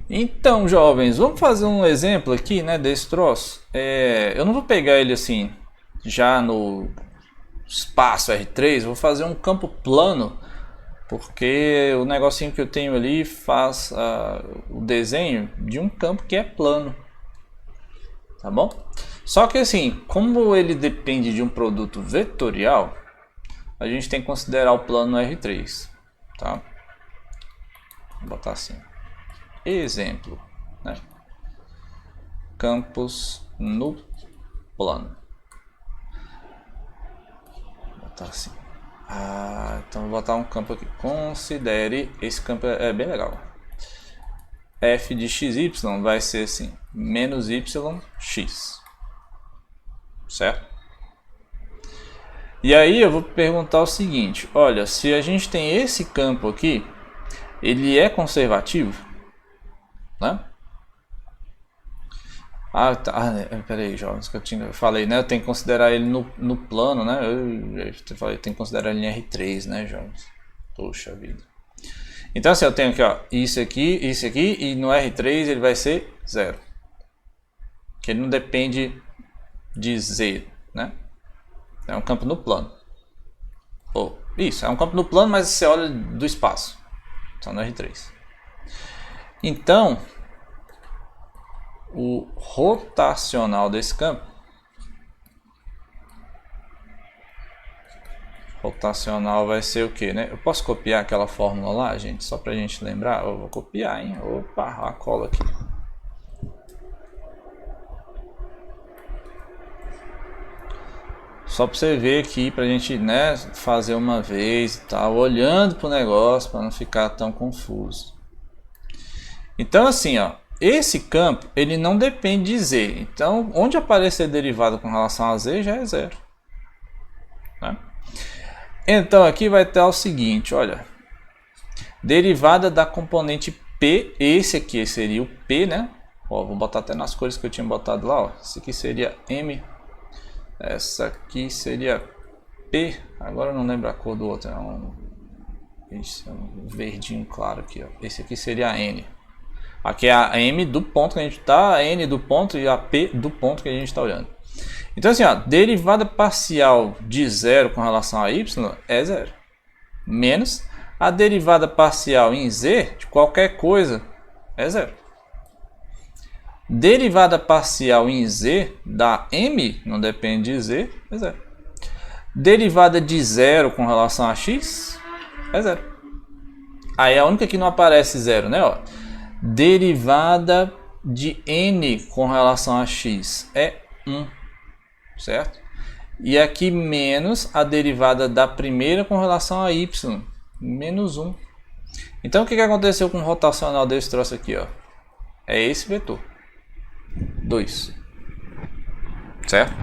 Então, jovens, vamos fazer um exemplo aqui, né, desse troço. Eu não vou pegar ele assim, já no espaço R3, vou fazer um campo plano, porque o negocinho que eu tenho ali faz o desenho de um campo que é plano, tá bom? Só que assim, como ele depende de um produto vetorial, a gente tem que considerar o plano R3, tá? Vou botar assim. Exemplo, né? Campos no plano. Vou botar assim. Então vou botar um campo aqui. Considere esse campo é bem legal. F de xy vai ser assim, menos yx, certo? E aí eu vou perguntar o seguinte, olha, se a gente tem esse campo aqui, ele é conservativo, né? Peraí, jovens, que eu falei, né? Eu tenho que considerar ele no plano, né? Eu falei, tenho que considerar ele em R3, né, jovens? Poxa vida. Então, assim, eu tenho aqui, ó, isso aqui, e no R3 ele vai ser 0. Que ele não depende de Z, né? É um campo no plano. Isso, é um campo no plano, mas você olha do espaço. Só no R3. Então, o rotacional desse campo, rotacional vai ser o que, né? Eu posso copiar aquela fórmula lá, gente, só pra gente lembrar. Eu vou copiar, hein? Opa, a cola aqui. Só para você ver aqui, pra gente, né, fazer uma vez e tal, olhando pro negócio para não ficar tão confuso. Então assim, ó, esse campo ele não depende de Z. Então, onde aparecer derivada com relação a Z já é 0. Né? Então aqui vai ter o seguinte, olha, derivada da componente P, esse aqui seria o P, né? Ó, vou botar até nas cores que eu tinha botado lá, ó. Esse aqui seria M, essa aqui seria P, agora eu não lembro a cor do outro, é um verdinho claro aqui, ó. Esse aqui seria N. Aqui é a M do ponto que a gente está, a N do ponto e a P do ponto que a gente está olhando. Então assim, ó, derivada parcial de 0 com relação a y é 0. Menos a derivada parcial em z de qualquer coisa é 0. Derivada parcial em z da m, não depende de z, é 0. Derivada de 0 com relação a x é 0. Aí a única que não aparece 0, né? Ó. Derivada de n com relação a x é 1, certo? E aqui menos a derivada da primeira com relação a y, menos 1. Então o que aconteceu com o rotacional desse troço aqui? Ó? É esse vetor, 2, certo?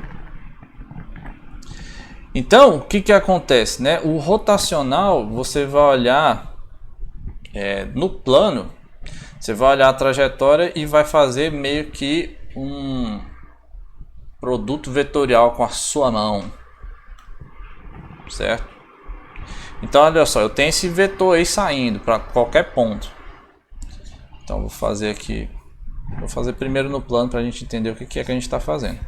Então o que acontece? Né? O rotacional, você vai olhar no plano, você vai olhar a trajetória e vai fazer meio que um produto vetorial com a sua mão, certo? Então olha só, eu tenho esse vetor aí saindo para qualquer ponto. Então vou fazer aqui, vou fazer primeiro no plano para a gente entender o que é que a gente está fazendo.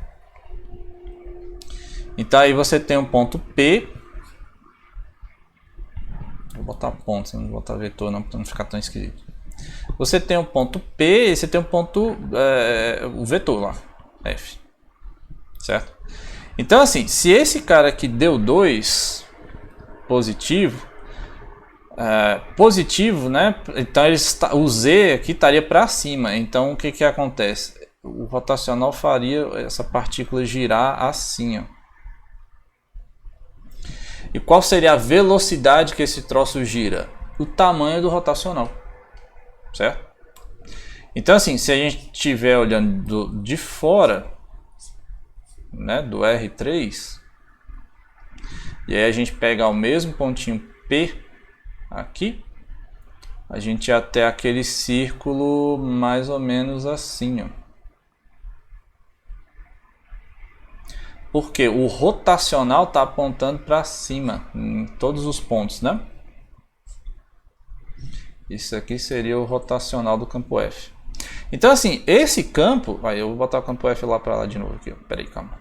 Então aí você tem um ponto P, vou botar ponto, não vou botar vetor não para não ficar tão esquisito. Você tem um ponto P e você tem um ponto, o vetor lá, F, certo? Então assim, se esse cara aqui deu 2 positivo, né? Então o Z aqui estaria para cima. Então o que acontece? O rotacional faria essa partícula girar assim, ó. E qual seria a velocidade que esse troço gira? O tamanho do rotacional, certo? Então assim, se a gente estiver olhando de fora, né, do R3, e aí a gente pegar o mesmo pontinho P aqui, a gente ia ter aquele círculo mais ou menos assim, ó. Porque o rotacional está apontando para cima em todos os pontos, né? Isso aqui seria o rotacional do campo F. Então assim, esse campo, aí eu vou botar o campo F lá para lá de novo aqui, peraí, calma,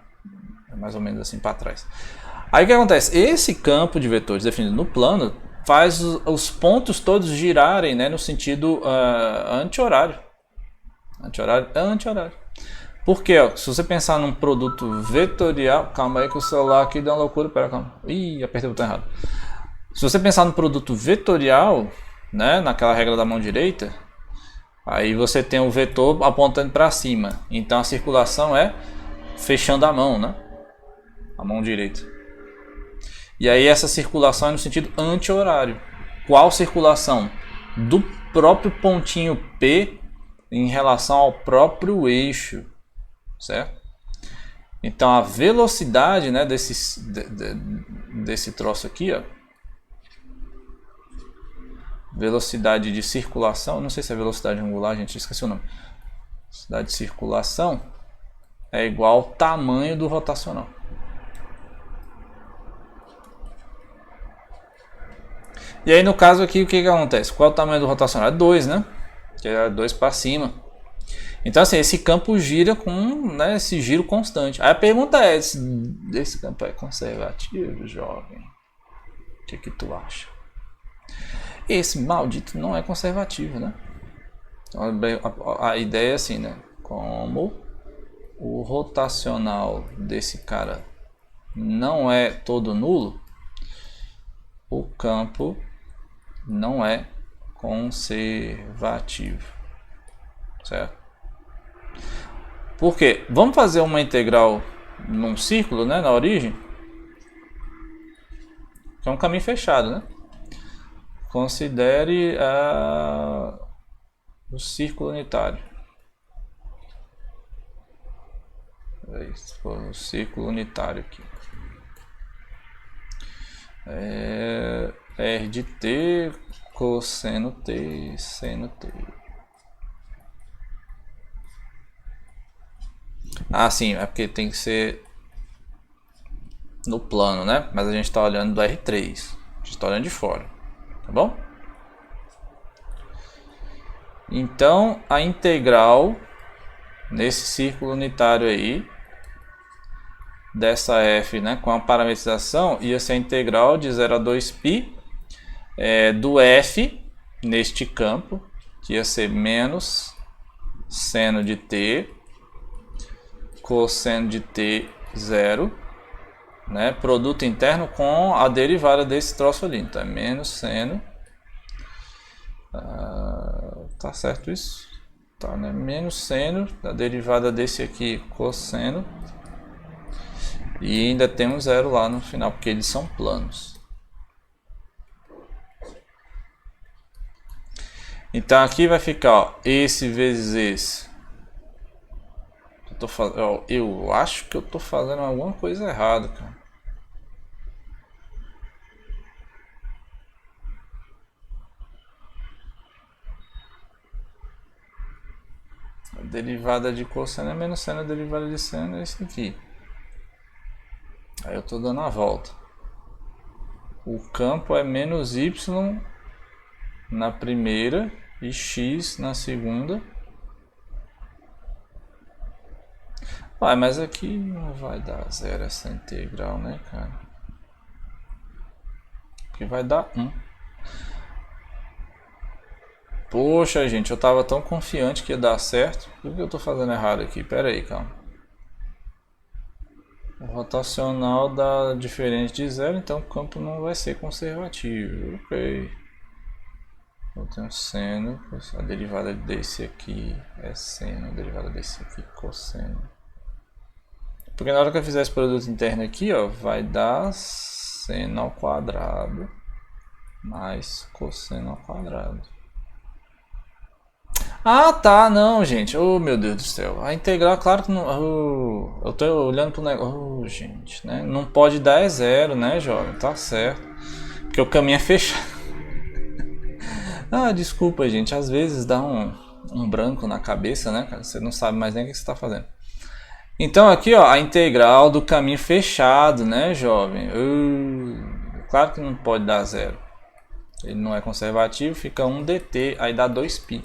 é mais ou menos assim para trás. Aí o que acontece? Esse campo de vetores definido no plano faz os pontos todos girarem, né, no sentido anti-horário. Anti-horário. Porque, ó, se você pensar num produto vetorial, calma aí que o celular aqui deu uma loucura, pera, calma. Ih, apertei o botão errado. Se você pensar no produto vetorial, né, naquela regra da mão direita, aí você tem o vetor apontando para cima. Então a circulação é fechando a mão, né? A mão direita. E aí essa circulação é no sentido anti-horário. Qual circulação? Do próprio pontinho P em relação ao próprio eixo, certo? Então a velocidade, né, desse troço aqui, ó, velocidade de circulação, não sei se é velocidade angular, gente, esqueci o nome. Velocidade de circulação é igual ao tamanho do rotacional. E aí no caso aqui o que acontece? Qual é o tamanho do rotacional? É 2, né? Que é 2 para cima. Então assim, esse campo gira com, né, esse giro constante. Aí a pergunta é, esse campo é conservativo, jovem? O que tu acha? Esse maldito não é conservativo, né? A ideia é assim, né? Como o rotacional desse cara não é todo nulo, o campo não é conservativo, certo? Por quê? Vamos fazer uma integral num círculo, né, na origem, que é um caminho fechado, né? Considere o círculo unitário. É isso, o círculo unitário aqui. R de t, cosseno t, seno t. Ah, sim, é porque tem que ser no plano, né? Mas a gente está olhando do R3, a gente está olhando de fora, tá bom? Então a integral nesse círculo unitário aí dessa f, né, com a parametrização, ia ser a integral de 0 a 2π do f neste campo, que ia ser menos seno de t, cosseno de t, 0, né, produto interno com a derivada desse troço ali. Então é menos seno, tá certo isso? Tá, né? Menos seno da derivada desse aqui, cosseno. E ainda tem um zero lá no final, porque eles são planos. Então aqui vai ficar, ó, esse vezes esse. Eu acho que eu tô fazendo alguma coisa errada, cara. A derivada de cosseno é menos seno, a derivada de seno é esse aqui. Aí eu estou dando a volta. O campo é menos y na primeira e x na segunda. Mas aqui não vai dar zero essa integral, né, cara? Aqui vai dar 1. Poxa, gente, eu estava tão confiante que ia dar certo. O que eu estou fazendo errado aqui? Pera aí, calma. O rotacional dá diferente de zero, então o campo não vai ser conservativo. Ok. Eu tenho seno, a derivada desse aqui é seno, a derivada desse aqui é cosseno. Porque na hora que eu fizer esse produto interno aqui, ó, vai dar seno ao quadrado mais cosseno ao quadrado. Ah, tá, não, gente. Oh, meu Deus do céu. A integral, claro que não. Eu tô olhando pro negócio. Gente, né? Não pode dar zero, né, jovem? Tá certo. Porque o caminho é fechado. Desculpa, gente. Às vezes dá um branco na cabeça, né, cara? Você não sabe mais nem o que você tá fazendo. Então, aqui, ó, a integral do caminho fechado, né, jovem? Claro que não pode dar zero. Ele não é conservativo, fica 1 dt, aí dá 2π.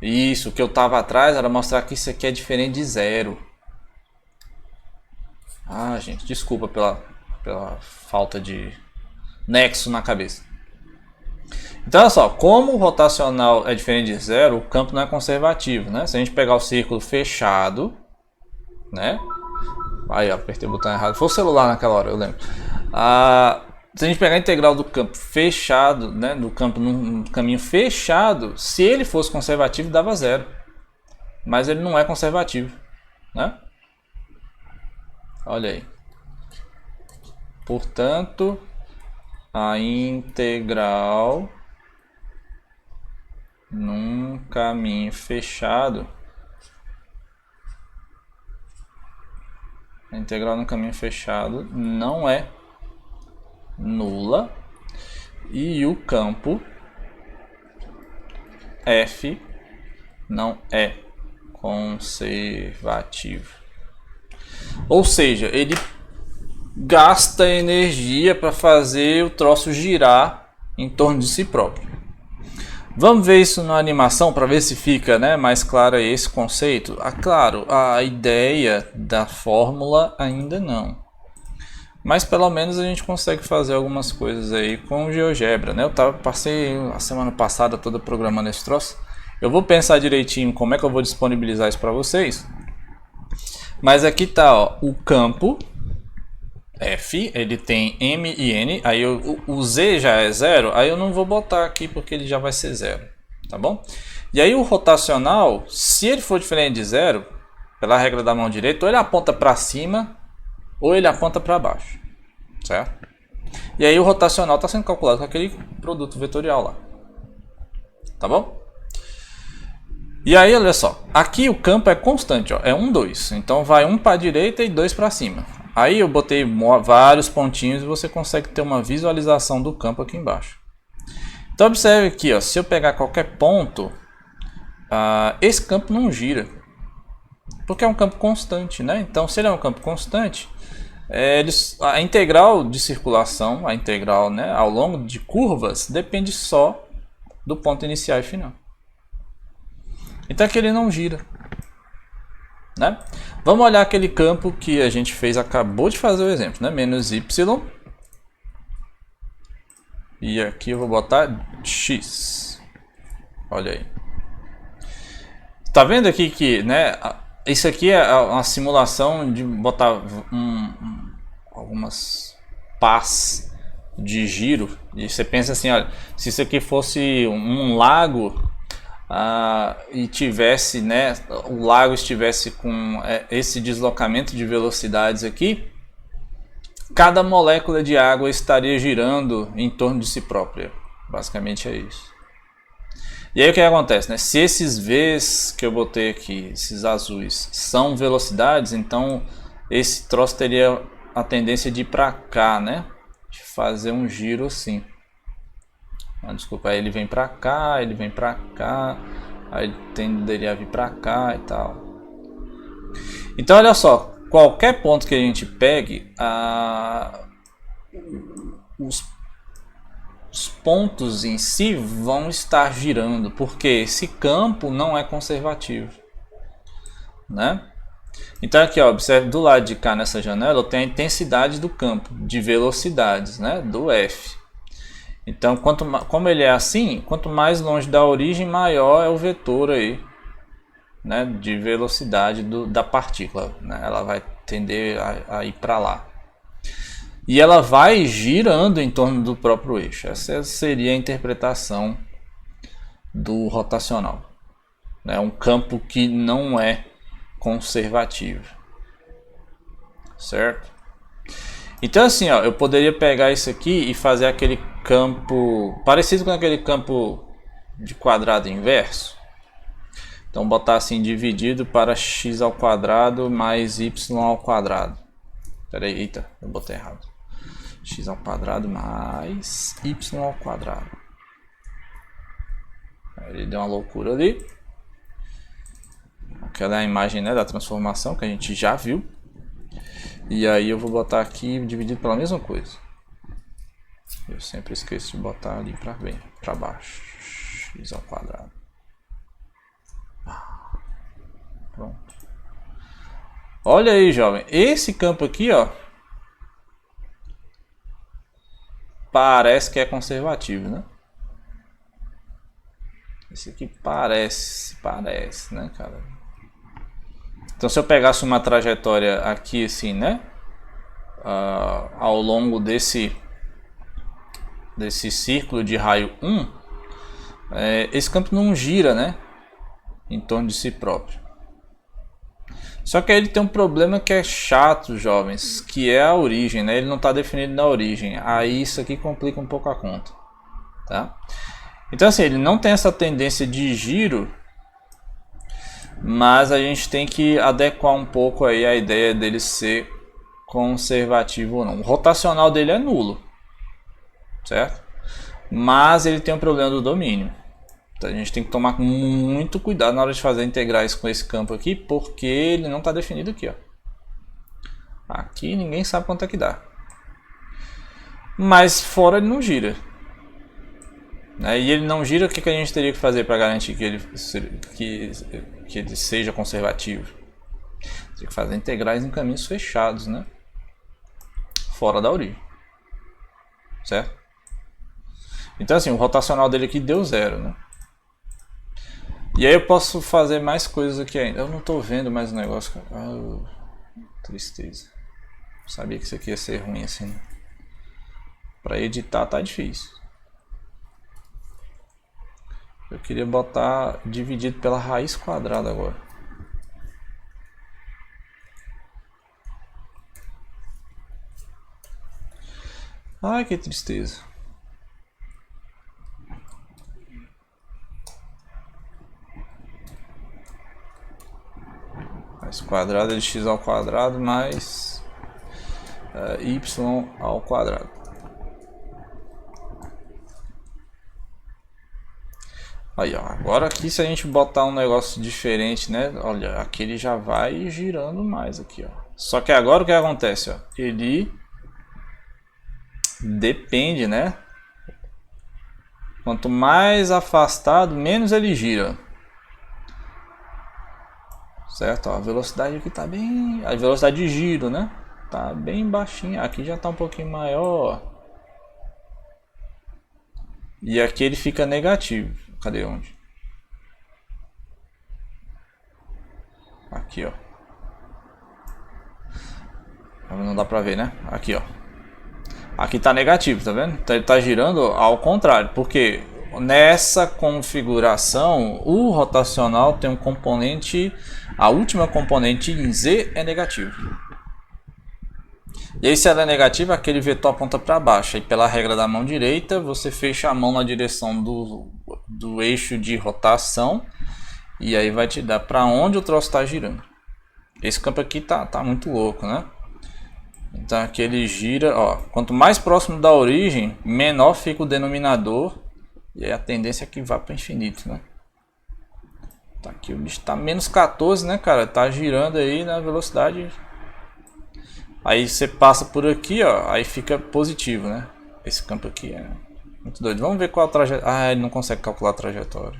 Isso, o que eu estava atrás era mostrar que isso aqui é diferente de zero. Ah, gente, desculpa pela falta de nexo na cabeça. Então, olha só, como o rotacional é diferente de zero, o campo não é conservativo, né? Se a gente pegar o círculo fechado, né? Aí, ó, apertei o botão errado. Foi o celular naquela hora, eu lembro. Se a gente pegar a integral do campo fechado, né? Do campo num caminho fechado, se ele fosse conservativo, dava zero. Mas ele não é conservativo, né? Olha aí. Portanto, a integral num caminho fechado, a integral num caminho fechado não é nula e o campo F não é conservativo. Ou seja, ele gasta energia para fazer o troço girar em torno de si próprio. Vamos ver isso na animação para ver se fica, né, mais claro esse conceito. Claro, a ideia da fórmula ainda não. Mas pelo menos a gente consegue fazer algumas coisas aí com o GeoGebra, né? Passei a semana passada toda programando esse troço. Eu vou pensar direitinho como é que eu vou disponibilizar isso para vocês. Mas aqui tá, ó, o campo F, ele tem M e N, aí o Z já é zero, aí eu não vou botar aqui porque ele já vai ser zero, tá bom? E aí o rotacional, se ele for diferente de zero, pela regra da mão direita, ou ele aponta para cima, ou ele aponta para baixo, certo? E aí o rotacional está sendo calculado com aquele produto vetorial lá, tá bom? E aí, olha só, aqui o campo é constante, ó, é 1, 2, então vai 1 para a direita e 2 para cima. Aí eu botei vários pontinhos e você consegue ter uma visualização do campo aqui embaixo. Então observe aqui, ó, se eu pegar qualquer ponto, esse campo não gira, porque é um campo constante, né? Então se ele é um campo constante, a integral de circulação, a integral, né, ao longo de curvas, depende só do ponto inicial e final. Então aqui ele não gira, né? Vamos olhar aquele campo que a gente acabou de fazer o exemplo, né? Menos y. E aqui eu vou botar x. Olha aí. Tá vendo aqui que, né? Isso aqui é uma simulação de botar algumas pás de giro. E você pensa assim, olha, se isso aqui fosse um lago e tivesse, né, o lago estivesse com esse deslocamento de velocidades aqui, cada molécula de água estaria girando em torno de si própria. Basicamente é isso. E aí o que acontece, né? Se esses V's que eu botei aqui, esses azuis, são velocidades, então esse troço teria a tendência de ir para cá, né? De fazer um giro assim. Desculpa, aí ele vem pra cá, ele vem pra cá, aí ele tenderia a vir pra cá e tal. Então olha só, qualquer ponto que a gente pegue, os pontos em si vão estar girando, porque esse campo não é conservativo, né? Então aqui, ó, observe do lado de cá nessa janela, eu tenho a intensidade do campo de velocidades, né, do F. Então, como ele é assim, quanto mais longe da origem, maior é o vetor aí, né, de velocidade da partícula, né? Ela vai tender a ir para lá. E ela vai girando em torno do próprio eixo. Essa seria a interpretação do rotacional. É um campo que não é conservativo, certo? Então assim, ó, eu poderia pegar isso aqui e fazer aquele campo parecido com aquele campo de quadrado inverso. Então botar assim, dividido para x ao quadrado mais y ao quadrado. Pera aí, eita, eu botei errado. X ao quadrado mais y ao quadrado. Ele deu uma loucura ali. Aquela é a imagem, né, da transformação que a gente já viu. E aí eu vou botar aqui dividido pela mesma coisa. Eu sempre esqueço de botar ali para baixo. X ao quadrado. Olha aí, jovem. Esse campo aqui, ó. Parece que é conservativo, né? Esse aqui parece, né, cara? Então, se eu pegasse uma trajetória aqui, assim, né? Ao longo desse círculo de raio 1, esse campo não gira, né? Em torno de si próprio. Só que aí ele tem um problema que é chato, jovens, que é a origem, né? Ele não está definido na origem. Aí isso aqui complica um pouco a conta, tá? Então assim, ele não tem essa tendência de giro, mas a gente tem que adequar um pouco aí a ideia dele ser conservativo ou não. O rotacional dele é nulo, certo? Mas ele tem um problema do domínio. Então a gente tem que tomar muito cuidado na hora de fazer integrais com esse campo aqui, porque ele não está definido aqui, ó. Aqui ninguém sabe quanto é que dá. Mas fora ele não gira. E ele não gira, o que a gente teria que fazer para garantir que ele seja conservativo? Tem que fazer integrais em caminhos fechados, né? Fora da origem. Certo? Então assim, o rotacional dele aqui deu 0, né? E aí eu posso fazer mais coisas aqui ainda. Eu não tô vendo mais o negócio, cara. Tristeza. Sabia que isso aqui ia ser ruim assim. Pra editar tá difícil. Eu queria botar dividido pela raiz quadrada agora. Ai, que tristeza. Raiz quadrada de x ao quadrado mais y ao quadrado. Aí, ó, agora aqui se a gente botar um negócio diferente, né? Olha, aqui ele já vai girando mais aqui, ó. Só que agora o que acontece, ó? Ele depende, né? Quanto mais afastado, menos ele gira. Certo? Ó, a velocidade aqui tá bem... A velocidade de giro, né? Tá bem baixinha. Aqui já tá um pouquinho maior. E aqui ele fica negativo. Cadê onde? Aqui, ó. Não dá pra ver, né? Aqui, ó. Aqui tá negativo, tá vendo? Então ele tá girando ao contrário. Porque nessa configuração, o rotacional tem um componente... A última componente em Z é negativo. E aí se ela é negativa, aquele vetor aponta para baixo. E pela regra da mão direita, você fecha a mão na direção do eixo de rotação. E aí vai te dar para onde o troço está girando. Esse campo aqui tá muito louco, né? Então aqui ele gira, ó. Quanto mais próximo da origem, menor fica o denominador. E aí a tendência é que vá para o infinito, né? Tá aqui, o bicho tá menos 14, né, cara? Tá girando aí na velocidade. Aí você passa por aqui, ó. Aí fica positivo, né? Esse campo aqui é muito doido. Vamos ver qual a trajetória. Ah, ele não consegue calcular a trajetória.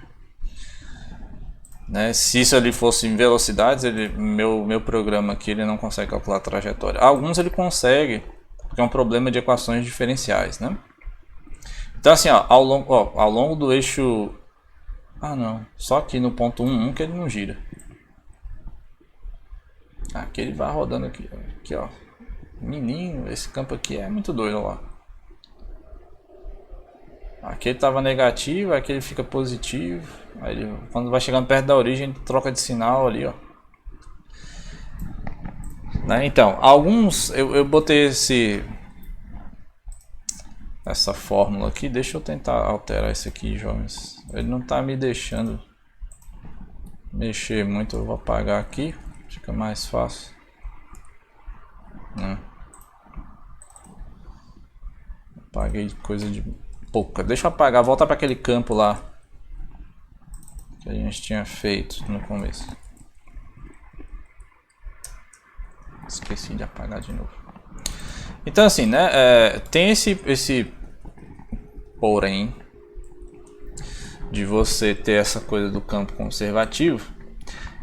Né? Se isso ali fosse em velocidades, meu programa aqui ele não consegue calcular a trajetória. Alguns ele consegue, porque é um problema de equações diferenciais, né? Então assim, ó, ao longo do eixo... Ah não, só aqui no ponto 1, que ele não gira. Aqui ele vai rodando aqui, ó. Menino, esse campo aqui é muito doido, ó lá. Aqui ele estava negativo, aqui ele fica positivo. Aí ele, quando vai chegando perto da origem, ele troca de sinal ali, ó. Né? Então, alguns... Eu botei essa fórmula aqui. Deixa eu tentar alterar isso aqui, jovens. Ele não está me deixando mexer muito. Eu vou apagar aqui. Fica mais fácil. Apaguei coisa de pouca. Deixa eu apagar. Volta para aquele campo lá que a gente tinha feito no começo. Esqueci de apagar de novo. Então assim, né? Tem esse porém de você ter essa coisa do campo conservativo.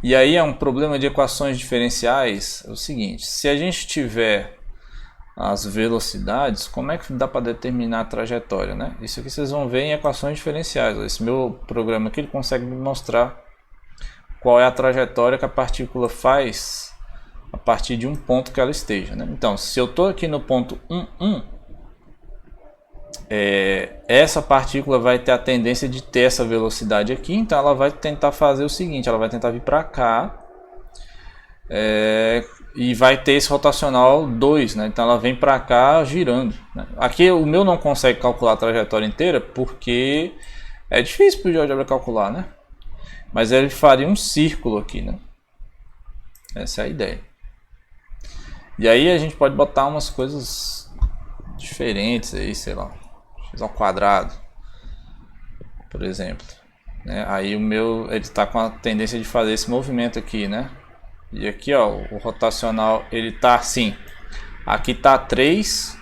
E aí é um problema de equações diferenciais, é o seguinte, se a gente tiver as velocidades, como é que dá para determinar a trajetória, né? Isso aqui vocês vão ver em equações diferenciais. Esse meu programa aqui ele consegue me mostrar qual é a trajetória que a partícula faz a partir de um ponto que ela esteja, né? Então, se eu estou aqui no ponto 1, essa partícula vai ter a tendência de ter essa velocidade aqui, então ela vai tentar fazer o seguinte, ela vai tentar vir para cá, e vai ter esse rotacional 2, né? Então ela vem para cá girando, né? Aqui o meu não consegue calcular a trajetória inteira porque é difícil para o GeoGebra calcular, né? Mas ele faria um círculo aqui, né? Essa é a ideia. E aí a gente pode botar umas coisas diferentes aí, sei lá, x ao quadrado, por exemplo, né? Aí o meu ele está com a tendência de fazer esse movimento aqui, né? E aqui, ó, o rotacional ele tá assim. Aqui tá 3.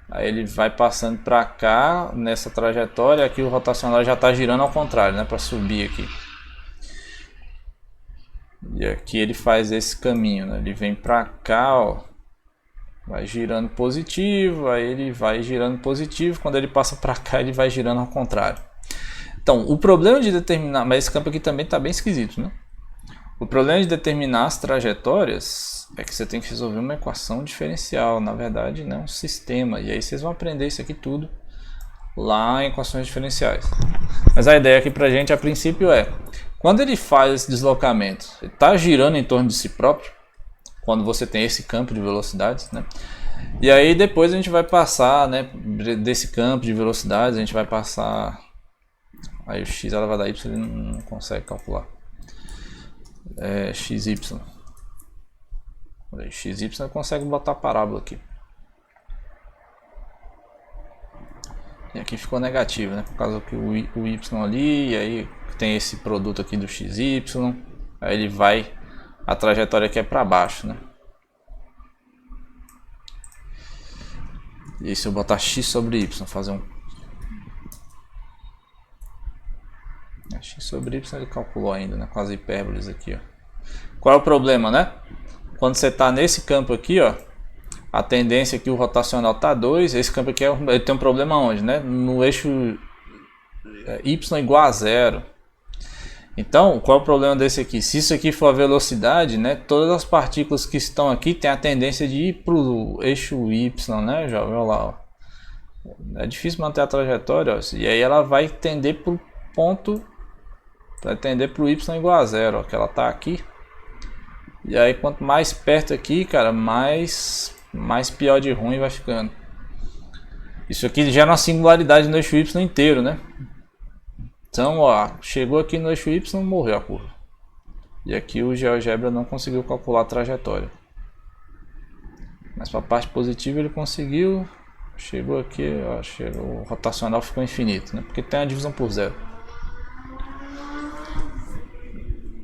Aí ele vai passando para cá nessa trajetória. Aqui o rotacional já tá girando ao contrário, né, para subir aqui. E aqui ele faz esse caminho, né? Ele vem para cá, ó, vai girando positivo, aí ele vai girando positivo, quando ele passa para cá ele vai girando ao contrário. Então, o problema de determinar, mas esse campo aqui também tá bem esquisito, né? O problema de determinar as trajetórias é que você tem que resolver uma equação diferencial, na verdade, né, um sistema. E aí vocês vão aprender isso aqui tudo lá em equações diferenciais. Mas a ideia aqui pra gente, a princípio, é quando ele faz esse deslocamento, ele está girando em torno de si próprio, quando você tem esse campo de velocidades, né? E aí depois a gente vai passar, né, desse campo de velocidades, a gente vai passar... Aí o x elevado a y ele não consegue calcular. XY. XY consegue botar a parábola aqui. E aqui ficou negativo, né? Por causa que o y ali, e aí tem esse produto aqui do XY. Aí ele vai, a trajetória aqui é para baixo, né? E se eu botar x sobre y, fazer um... x sobre y ele calculou ainda, né? Com as hipérboles aqui, ó. Qual é o problema, né? Quando você está nesse campo aqui, ó, a tendência é que o rotacional tá 2. Esse campo aqui ele tem um problema onde, né? No eixo y igual a 0. Então, qual é o problema desse aqui? Se isso aqui for a velocidade, né? Todas as partículas que estão aqui têm a tendência de ir para o eixo y, né, jovem? Olha lá, ó. É difícil manter a trajetória, ó. E aí ela vai tender para o ponto, vai tender para o y igual a 0, ó, que ela tá aqui. E aí quanto mais perto aqui, cara, mais pior de ruim vai ficando. Isso aqui gera uma singularidade no eixo y inteiro, né? Então, ó, chegou aqui no eixo y, morreu a curva. E aqui o GeoGebra não conseguiu calcular a trajetória. Mas para a parte positiva ele conseguiu. Chegou aqui, ó, o rotacional ficou infinito, né? Porque tem a divisão por 0.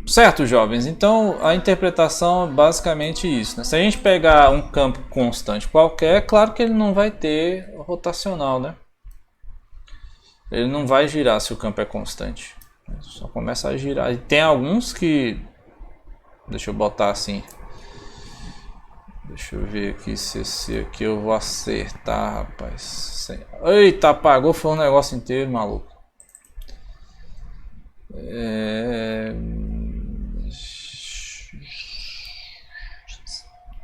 Certo, jovens? Então a interpretação é basicamente isso, né? Se a gente pegar um campo constante qualquer, é claro que ele não vai ter rotacional, né? Ele não vai girar se o campo é constante. Só começa a girar. E tem alguns que... Deixa eu botar assim. Deixa eu ver aqui se esse aqui eu vou acertar, rapaz. Eita, apagou, foi um negócio inteiro, maluco.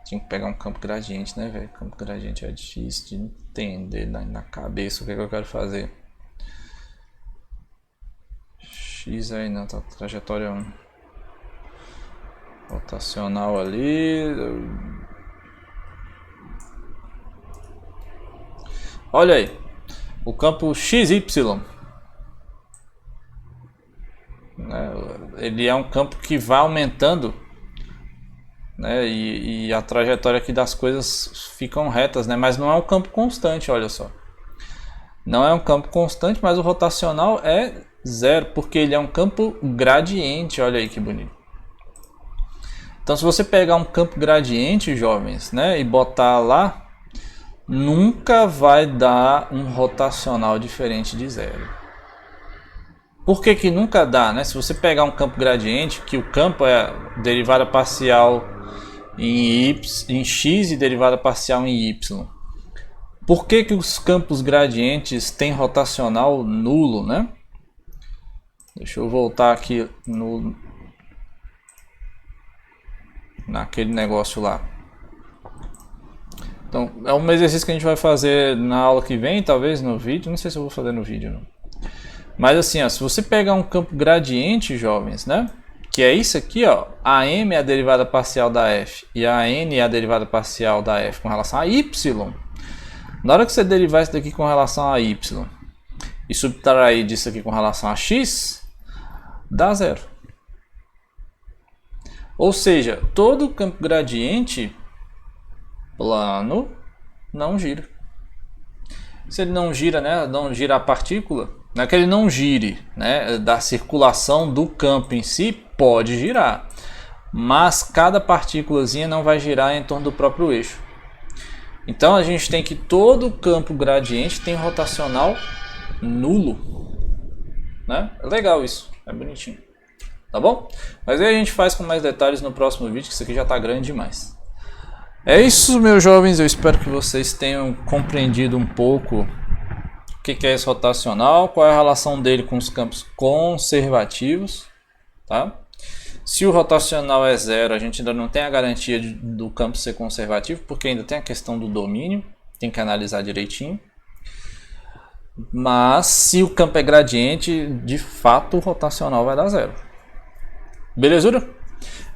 Tinha que pegar um campo gradiente, né, velho? Campo gradiente é difícil de entender na cabeça o que eu quero fazer. X aí não, tá trajetória 1. Rotacional ali. Olha aí. O campo XY. Ele é um campo que vai aumentando, né, e a trajetória aqui das coisas ficam retas, né, mas não é um campo constante, olha só. Não é um campo constante, mas o rotacional é 0, porque ele é um campo gradiente, olha aí que bonito. Então se você pegar um campo gradiente, jovens, né, e botar lá, nunca vai dar um rotacional diferente de 0. Por que que nunca dá, né? Se você pegar um campo gradiente, que o campo é derivada parcial em x e derivada parcial em y. Por que que os campos gradientes têm rotacional nulo, né? Deixa eu voltar aqui naquele negócio lá. Então, é um exercício que a gente vai fazer na aula que vem, talvez no vídeo. Não sei se eu vou fazer no vídeo, não. Mas assim, ó, se você pegar um campo gradiente, jovens, né? Que é isso aqui, ó. A m é a derivada parcial da f e a n é a derivada parcial da f com relação a y. Na hora que você derivar isso daqui com relação a y e subtrair disso aqui com relação a x, dá zero. Ou seja, todo campo gradiente plano não gira. Se ele não gira, né, não gira a partícula, não é que ele não gire, né, da circulação do campo em si, pode girar, mas cada partículazinha não vai girar em torno do próprio eixo. Então a gente tem que todo campo gradiente tem rotacional nulo, né? É legal isso, é bonitinho, tá bom? Mas aí a gente faz com mais detalhes no próximo vídeo, que isso aqui já está grande demais. É isso, meus jovens, eu espero que vocês tenham compreendido um pouco o que é esse rotacional, qual é a relação dele com os campos conservativos, tá? Se o rotacional é zero, a gente ainda não tem a garantia do campo ser conservativo, porque ainda tem a questão do domínio, tem que analisar direitinho. Mas se o campo é gradiente, de fato o rotacional vai dar zero. Belezura?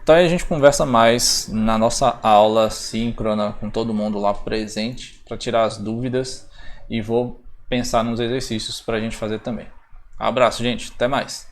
Então aí a gente conversa mais na nossa aula síncrona com todo mundo lá presente para tirar as dúvidas e vou pensar nos exercícios para a gente fazer também. Abraço, gente. Até mais.